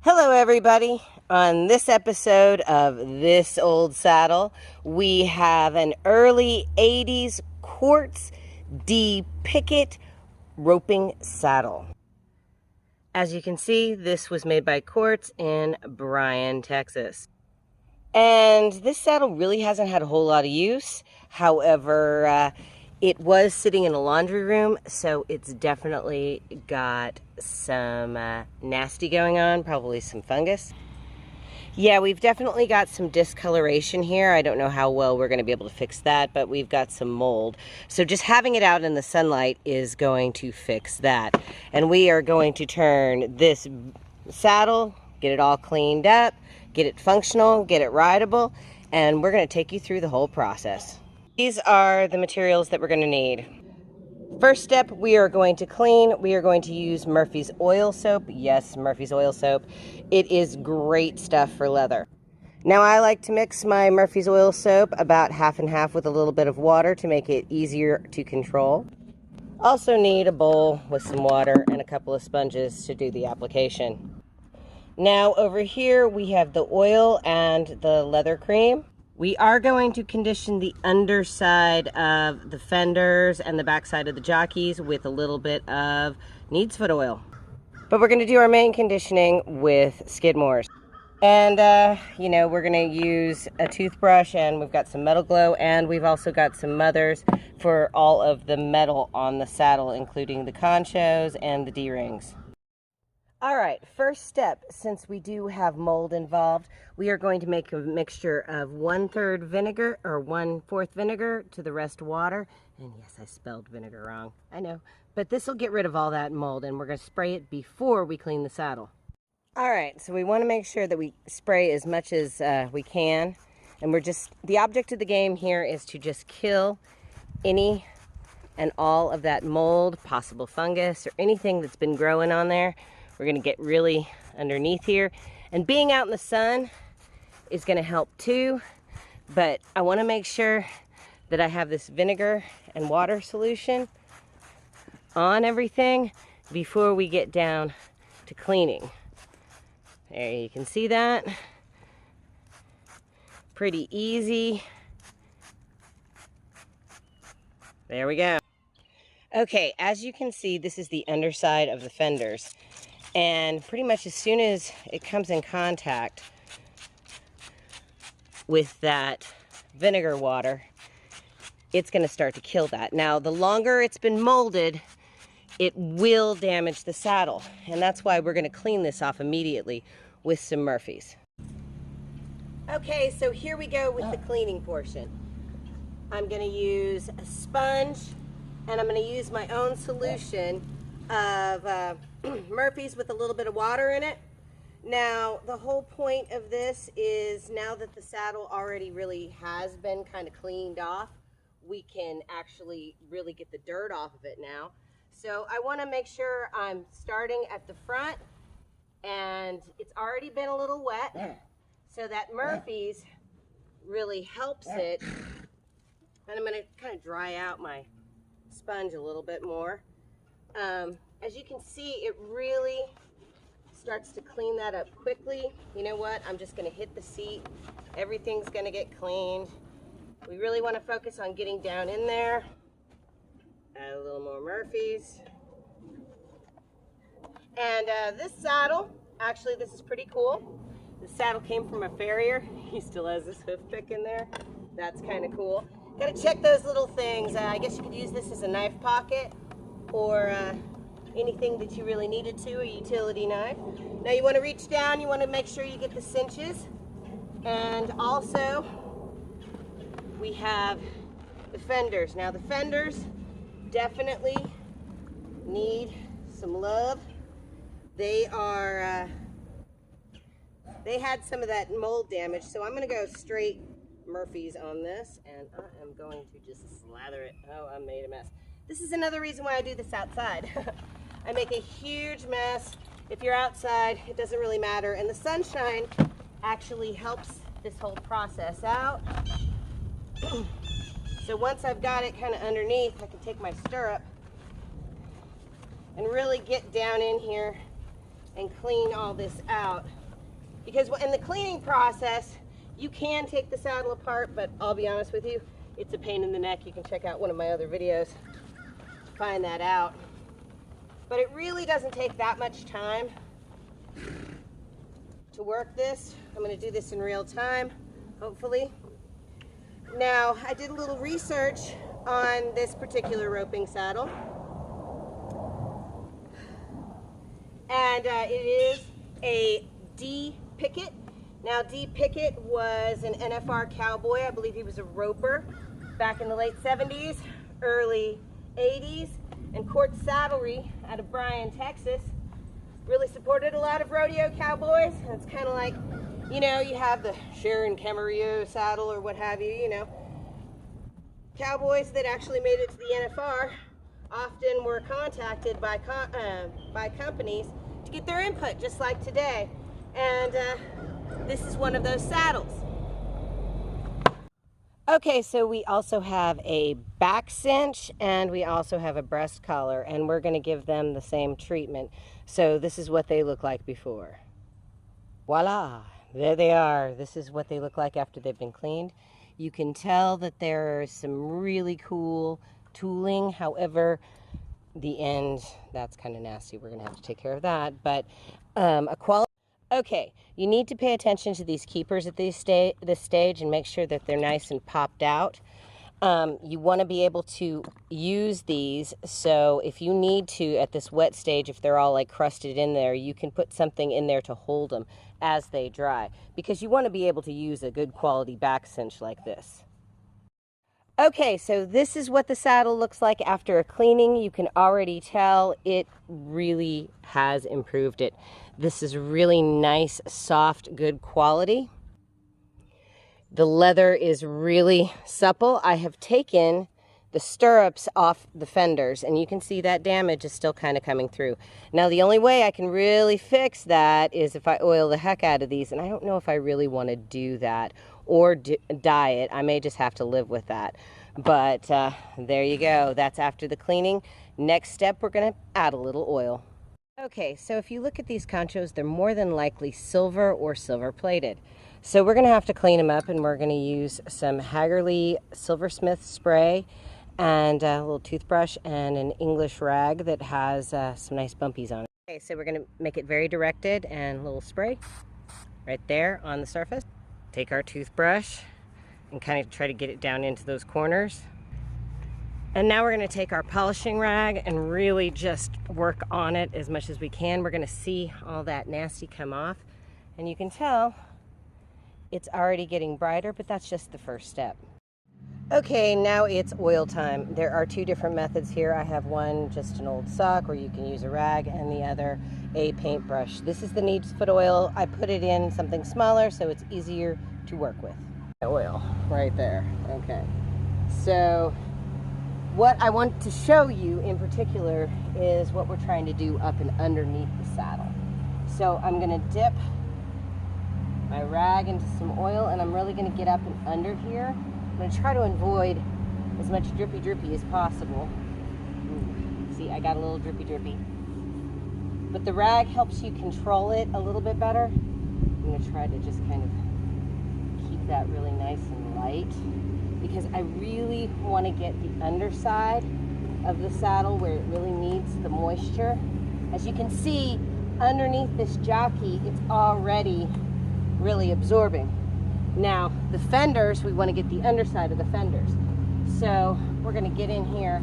Hello everybody. On this episode of This Old Saddle, we have an early 80s quartz D Pickett roping saddle. As you can see, this was made by Quartz in Bryan, Texas. And this saddle really hasn't had a whole lot of use. However, it was sitting in a laundry room, so it's definitely got some nasty going on, probably some fungus. Yeah, we've definitely got some discoloration here. I don't know how well we're going to be able to fix that, but we've got some mold. So just having it out in the sunlight is going to fix that. And we are going to turn this saddle, get it all cleaned up, get it functional, get it rideable, and we're going to take you through the whole process. These are the materials that we're going to need. First step, we are going to clean. We are going to use Murphy's oil soap. Yes, Murphy's oil soap. It is great stuff for leather. Now I like to mix my Murphy's oil soap about half and half with a little bit of water to make it easier to control. Also need a bowl with some water and a couple of sponges to do the application. Now over here we have the oil and the leather cream. We are going to condition the underside of the fenders and the backside of the jockeys with a little bit of neat's foot oil. But we're going to do our main conditioning with Skidmore's. And, we're going to use a toothbrush, and we've got some metal glow, and we've also got some mothers for all of the metal on the saddle, including the conchos and the D-rings. All right, first step, since we do have mold involved, we are going to make a mixture of 1/3 vinegar or 1/4 vinegar to the rest water. And yes, I spelled vinegar wrong, I know. But this will get rid of all that mold, and we're going to spray it before we clean the saddle. All right, so we want to make sure that we spray as much as we can. And the object of the game here is to just kill any and all of that mold, possible fungus, or anything that's been growing on there. We're going to get really underneath here. And being out in the sun is going to help too. But I want to make sure that I have this vinegar and water solution on everything before we get down to cleaning. There, you can see that. Pretty easy. There we go. Okay, as you can see, this is the underside of the fenders. And pretty much as soon as it comes in contact with that vinegar water, it's going to start to kill that. Now, the longer it's been molded, it will damage the saddle. And that's why we're going to clean this off immediately with some Murphy's. Okay, so here we go with the cleaning portion. I'm going to use a sponge, and I'm going to use my own solution of Murphy's with a little bit of water in it. Now, the whole point of this is now that the saddle already really has been kind of cleaned off, we can actually really get the dirt off of it now. So I want to make sure I'm starting at the front, and it's already been a little wet, so that Murphy's really helps it. And I'm going to kind of dry out my sponge a little bit more. As you can see, it really starts to clean that up quickly. You know what? I'm just going to hit the seat. Everything's going to get cleaned. We really want to focus on getting down in there. Add a little more Murphy's. And this saddle, actually this is pretty cool. The saddle came from a farrier. He still has this hoof pick in there. That's kind of cool. Got to check those little things. I guess you could use this as a knife pocket, or anything that you really needed to, a utility knife. Now you want to reach down, you want to make sure you get the cinches. And also, we have the fenders. Now the fenders definitely need some love. They are, they had some of that mold damage, so I'm going to go straight Murphy's on this, and I am going to just slather it. Oh, I made a mess. This is another reason why I do this outside. I make a huge mess. If you're outside, it doesn't really matter. And the sunshine actually helps this whole process out. So once I've got it kind of underneath, I can take my stirrup and really get down in here and clean all this out. Because in the cleaning process, you can take the saddle apart, but I'll be honest with you, it's a pain in the neck. You can check out one of my other videos to find that out. But it really doesn't take that much time to work this. I'm going to do this in real time, hopefully. Now, I did a little research on this particular roping saddle. And it is a D. Pickett. Now, D. Pickett was an NFR cowboy. I believe he was a roper back in the late 70s, early 80s. And Court Saddlery out of Bryan, Texas, really supported a lot of rodeo cowboys. It's kind of like, you know, you have the Sharon Camarillo saddle or what have you, you know. Cowboys that actually made it to the NFR often were contacted by companies to get their input, just like today. And this is one of those saddles. Okay, so we also have a back cinch and we also have a breast collar, and we're going to give them the same treatment. So this is what they look like before. Voila, there they are. This is what they look like after they've been cleaned. You can tell that there's some really cool tooling. However, the end, that's kind of nasty. We're going to have to take care of that. But a quality. Okay, you need to pay attention to these keepers at this stage and make sure that they're nice and popped out. You want to be able to use these, so if you need to at this wet stage, if they're all like crusted in there, you can put something in there to hold them as they dry, because you want to be able to use a good quality back cinch like this. Okay, so this is what the saddle looks like after a cleaning. You can already tell it really has improved it. This is really nice, soft, good quality. The leather is really supple. I have taken the stirrups off the fenders, and you can see that damage is still kind of coming through. Now, the only way I can really fix that is if I oil the heck out of these, and I don't know if I really want to do that or dye it. I may just have to live with that. But there you go. That's after the cleaning. Next step, we're going to add a little oil. Okay, so if you look at these conchos, they're more than likely silver or silver plated. So we're going to have to clean them up, and we're going to use some Hagerly Silversmith spray and a little toothbrush and an English rag that has some nice bumpies on it. Okay, so we're going to make it very directed and a little spray right there on the surface. Take our toothbrush and kind of try to get it down into those corners. And now we're going to take our polishing rag and really just work on it as much as we can. We're going to see all that nasty come off, and you can tell it's already getting brighter, but that's just the first step. Okay, now it's oil time. There are two different methods here. I have one, just an old sock, where you can use a rag, and the other, a paintbrush. This is the neat's foot oil. I put it in something smaller so it's easier to work with. Oil right there. Okay, so what I want to show you in particular is what we're trying to do up and underneath the saddle. So I'm going to dip my rag into some oil, and I'm really going to get up and under here. I'm going to try to avoid as much drippy as possible. See, I got a little drippy. But the rag helps you control it a little bit better. I'm going to try to just kind of keep that really nice and light, because I really want to get the underside of the saddle where it really needs the moisture. As you can see, underneath this jockey, it's already really absorbing. Now, the fenders, we want to get the underside of the fenders. So we're going to get in here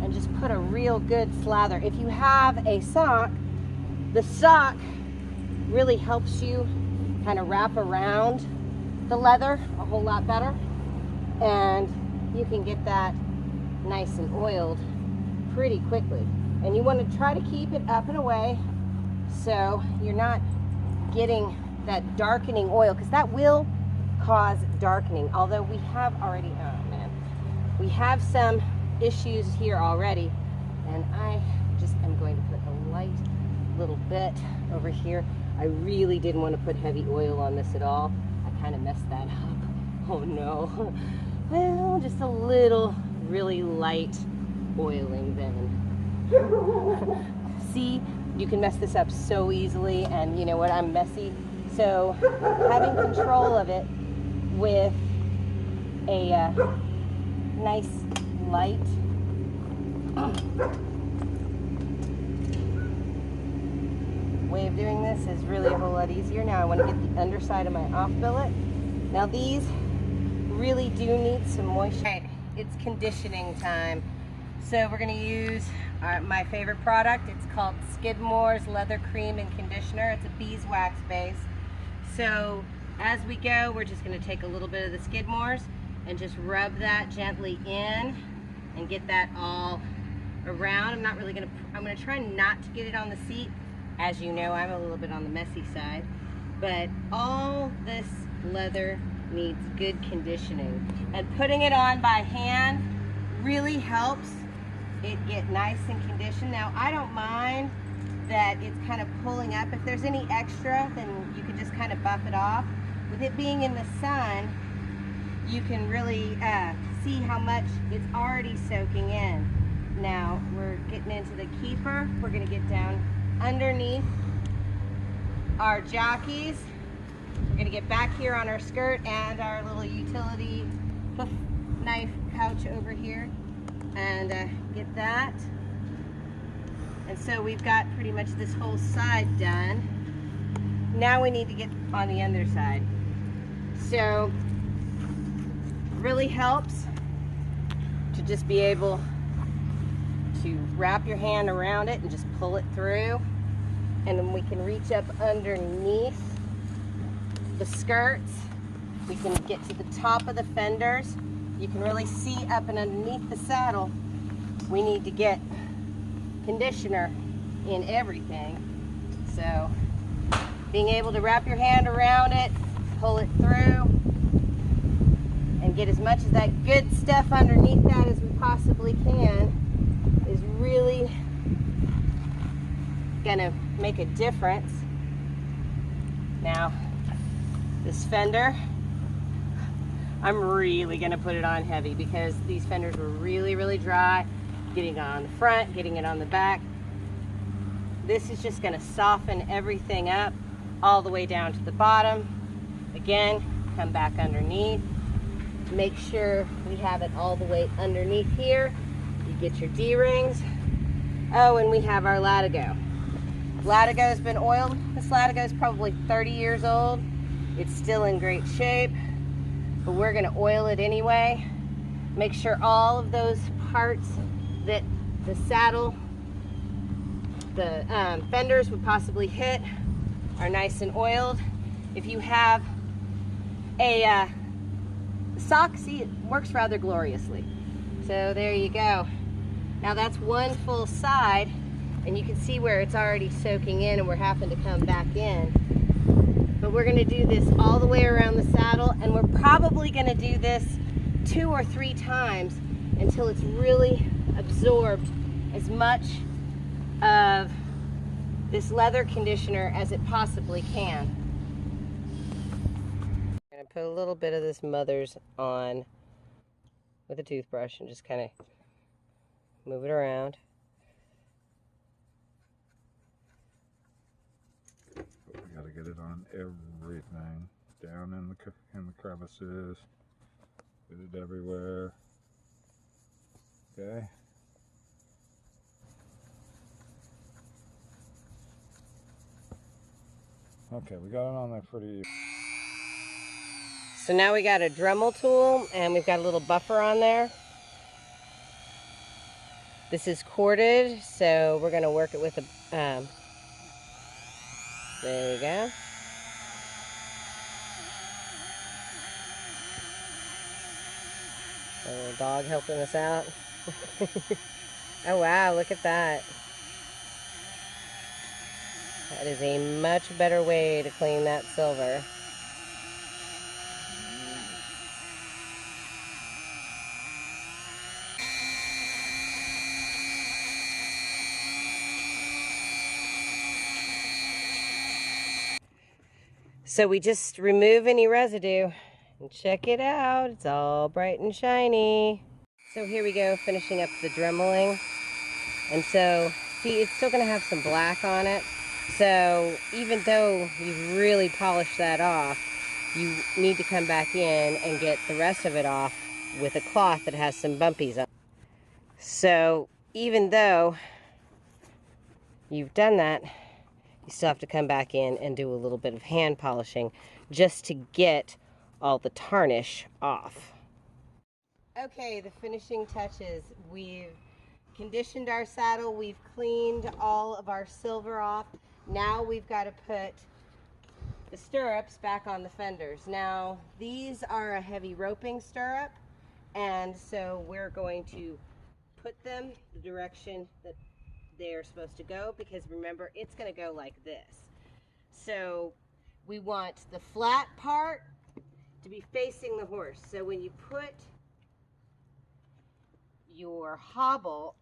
and just put a real good slather. If you have a sock, the sock really helps you kind of wrap around the leather a whole lot better, and you can get that nice and oiled pretty quickly. And you want to try to keep it up and away so you're not getting that darkening oil, because that will cause darkening. Although we have already, oh man, we have some issues here already, and I just am going to put a light little bit over here. I really didn't want to put heavy oil on this at all. I kind of messed that up. Oh no. Well, just a little really light oiling then. See, you can mess this up so easily, and you know what, I'm messy. So having control of it with a nice light way of doing this is really a whole lot easier. Now I want to get the underside of my off billet. Now these really do need some moisture. Right, it's conditioning time. So we're going to use my favorite product. It's called Skidmore's Leather Cream and Conditioner. It's a beeswax base. So as we go, we're just going to take a little bit of the Skidmore's and just rub that gently in and get that all around. I'm going to try not to get it on the seat. As you know, I'm a little bit on the messy side, but all this leather needs good conditioning, and putting it on by hand really helps it get nice and conditioned. Now I don't mind that it's kind of pulling up. If there's any extra, then you can just kind of buff it off. With it being in the sun, you can really see how much it's already soaking in. Now we're getting into the keeper. We're going to get down underneath our jockeys. We're going to get back here on our skirt and our little utility hoof knife pouch over here, and get that. And so we've got pretty much this whole side done. Now we need to get on the underside. So really helps to just be able to wrap your hand around it and just pull it through, and then we can reach up underneath the skirts. We can get to the top of the fenders. You can really see up and underneath the saddle. We need to get conditioner in everything. So being able to wrap your hand around it, pull it through, and get as much of that good stuff underneath that as we possibly can is really gonna make a difference. Now this fender, I'm really gonna put it on heavy because these fenders were really dry. Getting it on the front, getting it on the back. This is just gonna soften everything up all the way down to the bottom. Again, come back underneath. Make sure we have it all the way underneath here. You get your D-rings. Oh, and we have our latigo. Latigo's been oiled. This latigo is probably 30 years old. It's still in great shape, but we're gonna oil it anyway. Make sure all of those parts that the saddle, the fenders would possibly hit are nice and oiled. If you have a sock, see, it works rather gloriously. So there you go. Now that's one full side, and you can see where it's already soaking in and we're having to come back in. But we're gonna do this all the way around the saddle, and we're probably gonna do this 2 or 3 times until it's really absorbed as much of this leather conditioner as it possibly can. I'm going to put a little bit of this Mother's on with a toothbrush and just kind of move it around. We got to get it on everything, down in the crevices, get it everywhere. Okay. Okay, we got it on there pretty. So now we got a Dremel tool, and we've got a little buffer on there. This is corded, so we're going to work it with a, there we go. A little dog helping us out. Oh wow, look at that. That is a much better way to clean that silver. So we just remove any residue and check it out. It's all bright and shiny. So here we go, finishing up the dremeling. And so see, it's still going to have some black on it. So even though you've really polished that off, you need to come back in and get the rest of it off with a cloth that has some bumpies on it. So even though you've done that, you still have to come back in and do a little bit of hand polishing just to get all the tarnish off. Okay, the finishing touches. We've conditioned our saddle, we've cleaned all of our silver off. Now we've got to put the stirrups back on the fenders. Now these are a heavy roping stirrup, and so we're going to put them the direction that they're supposed to go, because remember, it's going to go like this. So we want the flat part to be facing the horse. So when you put your hobble,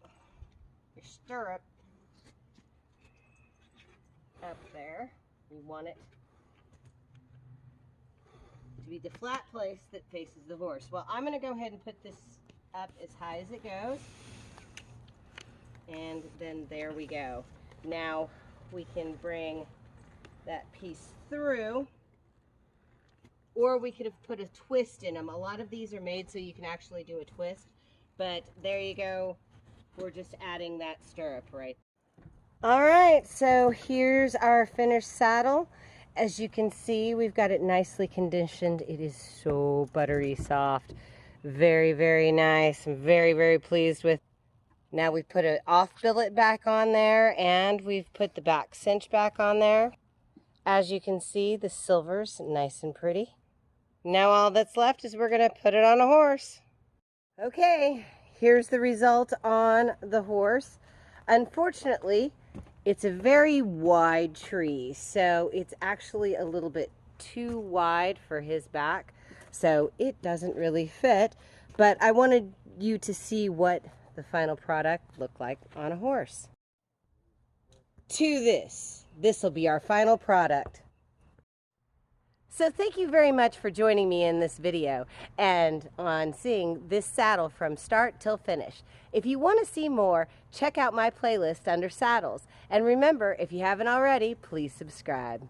your stirrup up there, you want it to be the flat place that faces the horse. Well, I'm going to go ahead and put this up as high as it goes. And then there we go. Now we can bring that piece through, or we could have put a twist in them. A lot of these are made so you can actually do a twist, but there you go. We're just adding that stirrup right. All right, so here's our finished saddle. As you can see, we've got it nicely conditioned. It is so buttery soft. Very, very nice. I'm very, very pleased with. Now we've put an off billet back on there, and we've put the back cinch back on there. As you can see, the silver's nice and pretty. Now all that's left is we're gonna put it on a horse. Okay, here's the result on the horse. Unfortunately, it's a very wide tree, so it's actually a little bit too wide for his back, so it doesn't really fit. But I wanted you to see what the final product looked like on a horse. To this will be our final product. So thank you very much for joining me in this video and on seeing this saddle from start till finish. If you want to see more, check out my playlist under saddles. And remember, if you haven't already, please subscribe.